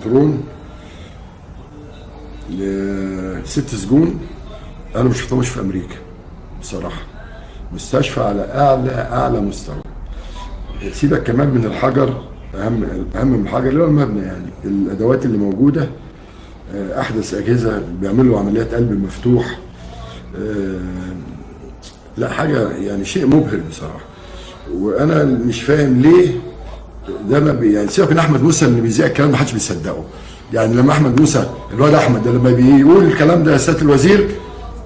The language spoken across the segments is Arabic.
ترون لست سجون انا مش شفتهمش في امريكا بصراحه. مستشفى على اعلى مستوى. سيبك كمان من الحجر، اهم من الحجر اللي هو المبنى، يعني الادوات اللي موجوده، احدث اجهزه، بيعملوا عمليات قلب مفتوح. لا حاجه يعني شيء مبهر بصراحه. وانا مش فاهم ليه ده ما يعني سيبك من احمد موسى اللي بيذيع الكلام ما حدش بيصدقه. يعني لما احمد موسى الواد احمد ده لما بيقول الكلام ده يا سياده الوزير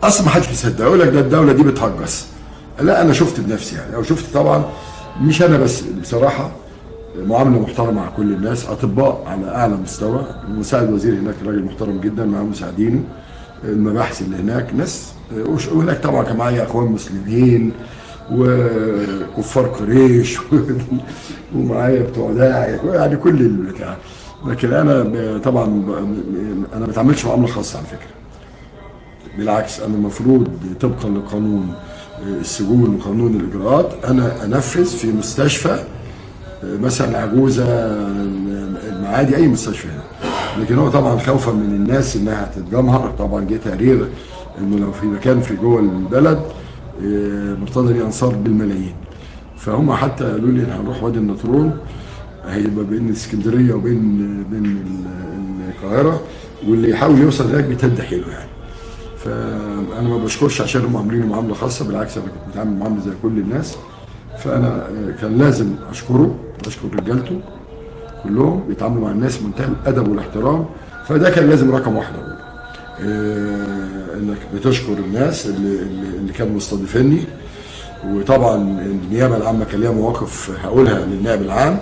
اصلا ما حدش بيصدقه، يقول لك ده الدوله دي بتهجس. لا انا شفت بنفسي يعني، او شفت طبعا مش انا بس بصراحه، معامله محترمه مع كل الناس، اطباء على اعلى مستوى. مساعد وزير هناك راجل محترم جدا مع مساعدينه، المباحث اللي هناك ناس، وهناك طبعا كان معايا اخوان مسلمين وكفار قريش ومعايا بتوع داعي، يعني كل البتاع. لكن انا طبعا انا ما بتعاملش معامله خاصه على فكره، بالعكس انا المفروض طبقا لقانون السجون وقانون الاجراءات انا انفذ في مستشفى مثلا عجوزه، المعادي، اي مستشفى هنا. لكن هو طبعا خوفا من الناس انها هتتجمهر، طبعا جه تقرير انه لو في مكان في جوه البلد مرتضى ليه انصار بالملايين، فهم حتى قالوا لي هنروح وادي النطرون، هيبقى بين اسكندريه وبين القاهره، واللي يحاول يوصل هناك بيتد حيله يعني. فانا ما بشكرش عشان هم عاملين معامله خاصه، بالعكس انا كنت بتعامل معامله زي كل الناس. فانا كان لازم اشكره واشكر رجالته كلهم بيتعاملوا مع الناس منتهى الادب والاحترام. فده كان لازم رقم واحد اقوله، انك بتشكر الناس اللي كانوا مستضيفيني. وطبعا النيابه العامه كان ليها مواقف هقولها للنائب العام،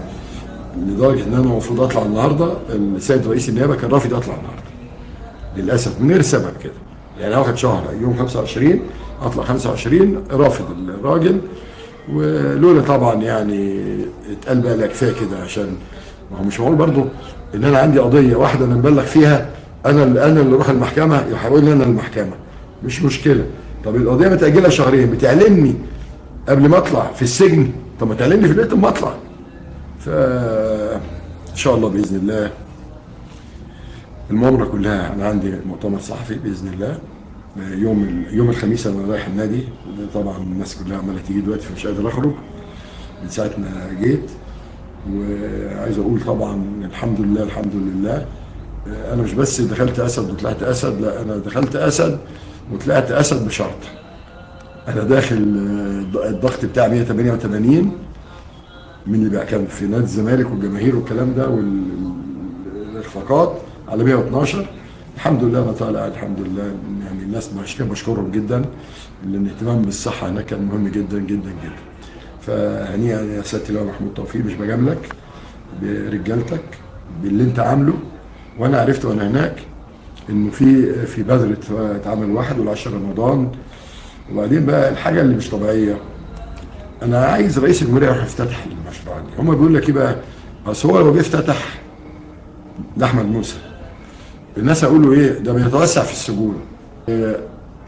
لدرجه ان انا المفروض اطلع النهارده، السيد رئيس النيابه كان رافض اطلع النهارده للاسف من غير سبب كده، يعني واخد شهر يوم 25 اطلع 25 رافض الراجل. ولولا طبعا يعني اتقال بقى لا كفايه كده، عشان ما هو مش معقول برضه ان انا عندي قضيه واحده انا مبلغ فيها، انا اللي اروح المحكمه يحول لي انا المحكمه، مش مشكله. طب القضيه متاجله شهرين، بتعلمني قبل ما اطلع في السجن، طب ما تعلمني في البيت اما اطلع. ان شاء الله باذن الله المؤامره كلها، انا عندي مؤتمر صحفي باذن الله يوم الخميس، انا رايح النادي. طبعا الناس كلها عماله تيجي دلوقتي فمش قادر اخرج من ساعه ما جيت. وعايز اقول طبعا الحمد لله الحمد لله، انا مش بس دخلت اسد وطلعت اسد، لا انا دخلت اسد وطلعت اسد بشرط. انا داخل الضغط بتاعي 188 من اللي بقى كان في نادي الزمالك والجماهير والكلام ده والارفاقات على 112. الحمد لله انا طالع الحمد لله. يعني الناس بشكرهم جدا، لان الاهتمام بالصحه هناك كان مهم جدا جدا جدا. فهنيئا يا سياده اللواء محمود توفيق، مش بجاملك، برجالتك باللي انت عامله. وانا عرفت وانا هناك انه في بدر اتعمل 1 و10 رمضان. وبعدين بقى الحاجه اللي مش طبيعيه، انا عايز رئيس الجمهوريه يروح يفتتح المشروع دي. هم بيقول لك ايه بقى؟ بس هو لو بيفتتح ده احمد موسى، الناس هيقولوا ايه؟ ده بيتوسع في السجون.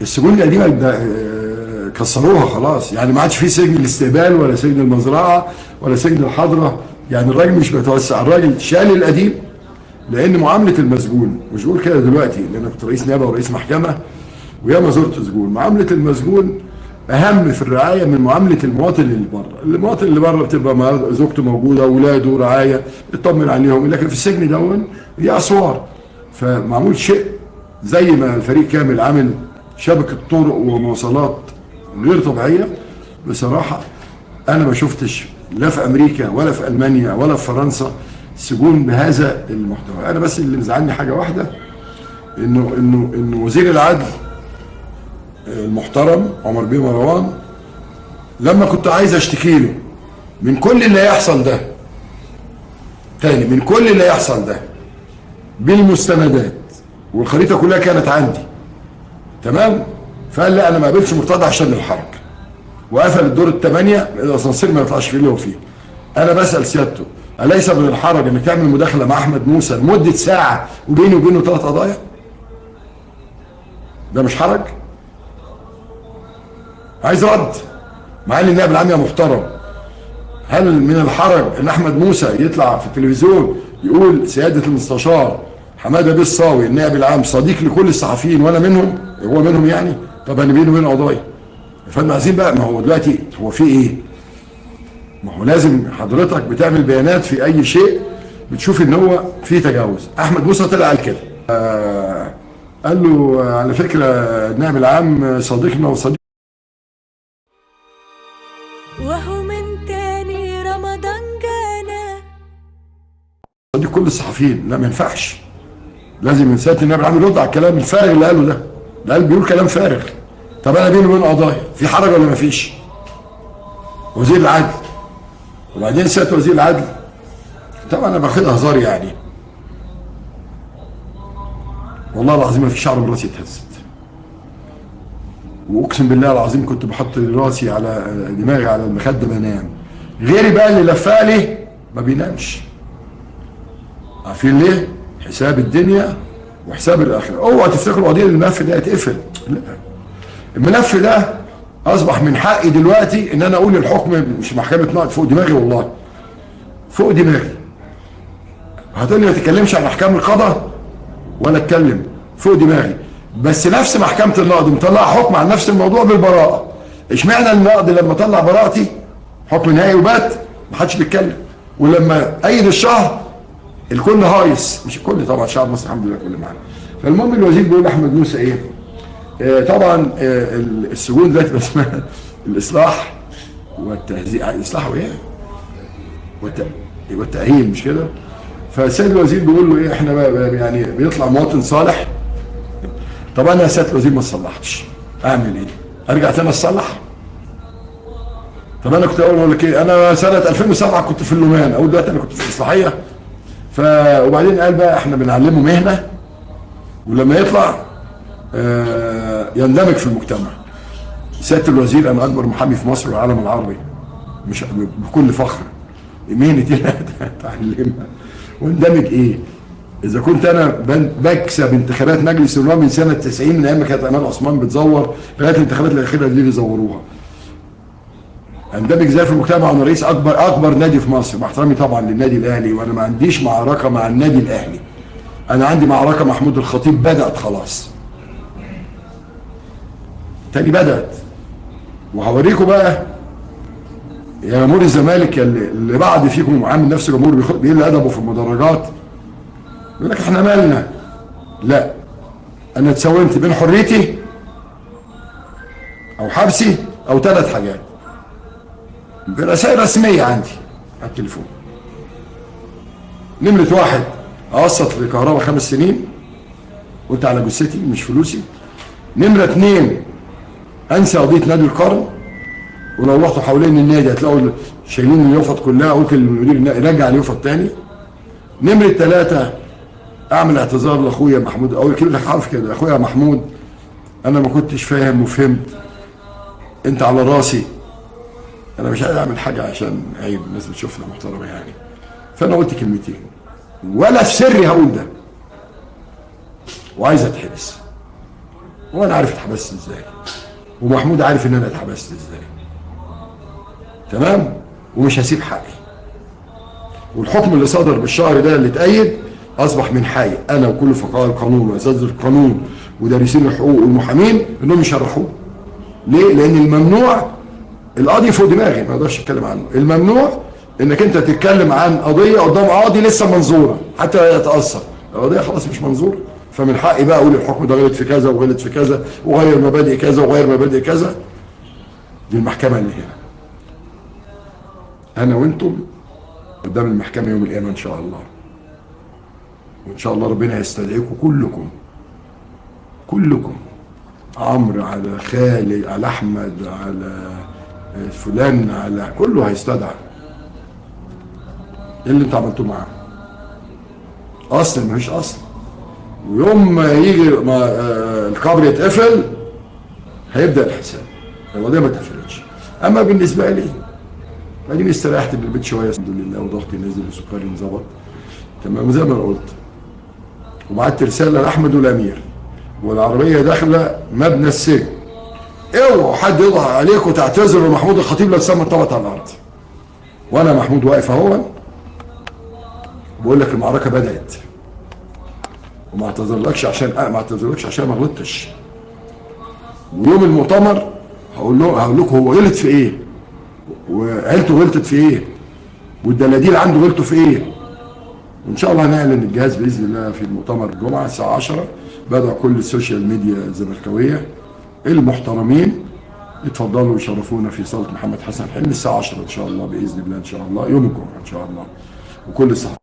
السجون القديمه كسروها خلاص، يعني ما عادش في سجن الاستقبال ولا سجن المزرعه ولا سجن الحضره. يعني الراجل مش بيتوسع، الراجل شال القديم. لان معامله المسجون، مش بقول كده دلوقتي لان انا كنت رئيس نيابه ورئيس محكمه وياما زرت سجون، معامله المسجون اهم في الرعايه من معامله المواطن اللي بره. المواطن اللي بره بتبقى زوجته موجوده، اولاده، رعايه، يطمن عليهم. لكن في السجن دون هي اسوار. فمعمول شيء زي ما الفريق كامل عامل شبكه طرق ومواصلات غير طبيعيه بصراحه. انا ما شفتش لا في امريكا ولا في المانيا ولا في فرنسا سجون بهذا المحتوى. انا بس اللي مزعلني حاجه واحده، انه وزير العدل المحترم عمر بيه مروان لما كنت عايز اشتكي له من كل اللي هيحصل ده، تاني من كل اللي هيحصل ده بالمستندات والخريطه كلها كانت عندي تمام، فقال لا انا ما قابلتش مرتضى عشان الحرج، وقفل الدور الثمانيه الاسانسير ما يطلعش فيه اللي هو فيه. انا بسال سيادته اليس من الحرج انك تعمل مداخله مع احمد موسى لمده ساعه وبيني وبينه 3 قضايا؟ ده مش حرج؟ عايز رد. مع ان النائب العام يا محترم، هل من الحرج ان احمد موسى يطلع في التلفزيون يقول سياده المستشار حماده بيه الصاوي النائب العام صديق لكل الصحفيين وانا منهم، هو منهم يعني؟ طب انا بيني وبينه قضايا. فاحنا عايزين بقى، ما هو دلوقتي هو في ايه؟ ما هو لازم حضرتك بتعمل بيانات في اي شيء بتشوف ان هو في تجاوز. احمد موسى طلع قال كده، قال له على فكره النائب العام صديقنا وصديق، وهو من تاني رمضان جانا صديق كل الصحفيين. لا ما ينفعش، لازم من سياده النائب العام يرد على الكلام الفارغ اللي قاله ده. ده قال بيقول كلام فارغ. طب انا بيني وبين قضايا، في حرج ولا ما فيش؟ وزير العدل، وبعدين سياده وزير العدل طبعا انا باخدها هزار يعني، والله العظيم ما في شعر من راسي اتهزت، واقسم بالله العظيم كنت بحط راسي على دماغي على المخده بنام. غيري بقى اللي لفق لي ما بينامش. عارفين ليه؟ حساب الدنيا وحساب الاخره. اوعى تفتكروا قضيه الملف ده هيتقفل، لا. الملف ده اصبح من حقي دلوقتي ان انا اقول الحكم مش محكمه نقد، فوق دماغي والله، فوق دماغي. هتقول لي ما تتكلمش عن احكام القضاء ولا اتكلم، فوق دماغي. بس نفس محكمه النقد مطلعه حكم عن نفس الموضوع بالبراءه. اشمعنى النقد لما طلع براءتي حكم نهائي وبات ما حدش بيتكلم، ولما ايد الشهر الكل هايص، مش الكل طبعا، شعب مصر الحمد لله كل معانا. فالمهم الوزير بيقول احمد موسى ايه؟ طبعا السجون دلوقتي اسمها الاصلاح والتهذيب، الاصلاح وايه؟ والتاهيل، مش كده؟ فالسيد الوزير بيقول له ايه؟ احنا بقى يعني بيطلع مواطن صالح. طب انا يا سياده الوزير ما صلحتش، اعمل ايه؟ ارجع تاني اصلح؟ طب انا كنت اقول لك ايه؟ انا سنه 2007 كنت في اللومان، اقول دلوقتي انا كنت في الاصلاحيه. وبعدين قال بقى احنا بنعلمه مهنه ولما يطلع يندمج في المجتمع. سياده الوزير انا اكبر محامي في مصر والعالم العربي، مش بكل فخر. مهنتي لا اتعلمها واندمج ايه؟ اذا كنت انا بكسب انتخابات مجلس النواب من سنه 90 من ايام ما كانت امال عثمان بتزور لغايه الانتخابات الاخيره دي اللي زوروها. اندمج ازاي في المجتمع وانا رئيس اكبر نادي في مصر، باحترامي طبعا للنادي الاهلي، وانا ما عنديش معركه مع النادي الاهلي. انا عندي معركه محمود الخطيب بدات خلاص. تاني بدات. وهوريكم بقى يا جمهور الزمالك اللي بعد فيكم عامل نفسه جمهور بيقل ادبه في المدرجات. يقول لك احنا مالنا؟ لا، انا اتساومت بين حريتي او حبسي او 3 حاجات برسائل رسميه عندي على التليفون. نمرة 1 اقسط لكهرباء 5 سنين، قلت على جثتي مش فلوسي. نمرة 2 انسى قضيه نادي القرن، ولو رحتوا حوالين النادي هتلاقوا شايلين اليوفط كلها، قلت للمدير يرجع اليوفط تاني. نمرة 3 اعمل اعتذار لاخويا محمود، اول كلمه حرف كده، اخويا محمود انا ما كنتش فاهم وفهمت، انت على راسي، انا مش عايز اعمل حاجه عشان عيب الناس بتشوفنا محترمه يعني. فانا قلت كلمتين ولا في سري هقول ده، وعايز اتحبس، وانا عارف اتحبست ازاي، ومحمود عارف ان انا اتحبست ازاي، تمام؟ ومش هسيب حقي. والحكم اللي صدر بالشهر ده اللي اتأيد اصبح من حقي انا وكل فقهاء القانون واساتذه القانون ودارسين الحقوق والمحامين انهم يشرحوه. ليه؟ لان الممنوع، القاضي فوق دماغي ما اقدرش اتكلم عنه، الممنوع انك انت تتكلم عن قضيه قدام قاضي لسه منظوره حتى يتاثر، القضيه خلاص مش منظوره. فمن حقي بقى اقول الحكم ده غلط في كذا وغلط في كذا وغير مبادئ كذا وغير مبادئ كذا. دي المحكمه اللي هنا، انا وانتم قدام المحكمه يوم القيامه ان شاء الله، وان شاء الله ربنا يستدعيكم كلكم، عمرو على خالد على احمد على فلان على كله هيستدعى. ايه اللي انتوا عملتوه معاه؟ اصل مفيش اصل. ويوم ما يجي القبر يتقفل هيبدا الحساب. القضيه ما اتقفلتش. اما بالنسبه لي اديني استريحت من البيت شويه الحمد لله، وضغطي نزل وسكري انظبط تمام زي ما انا قلت. وبعت رساله لاحمد والامير، والعربيه داخله مبنى السجن، اوعوا حد يضغط عليكم وتعتذروا لمحمود الخطيب لا تسمى طبط على الارض. وانا محمود واقف اهو بقول لك المعركه بدات، وما اعتذرلكش عشان ما غلطتش. ويوم المؤتمر هقول لكم هو غلط في ايه، وعيلته غلطت في ايه، والدلاديل عنده غلطوا في ايه. وان شاء الله هنعلن الجهاز باذن الله في المؤتمر الجمعه الساعه 10. بدأ كل السوشيال ميديا الزملكاويه المحترمين يتفضلوا ويشرفونا في صاله محمد حسن حلمي الساعه 10 ان شاء الله باذن الله، ان شاء الله يوم الجمعه ان شاء الله. وكل الصحفيين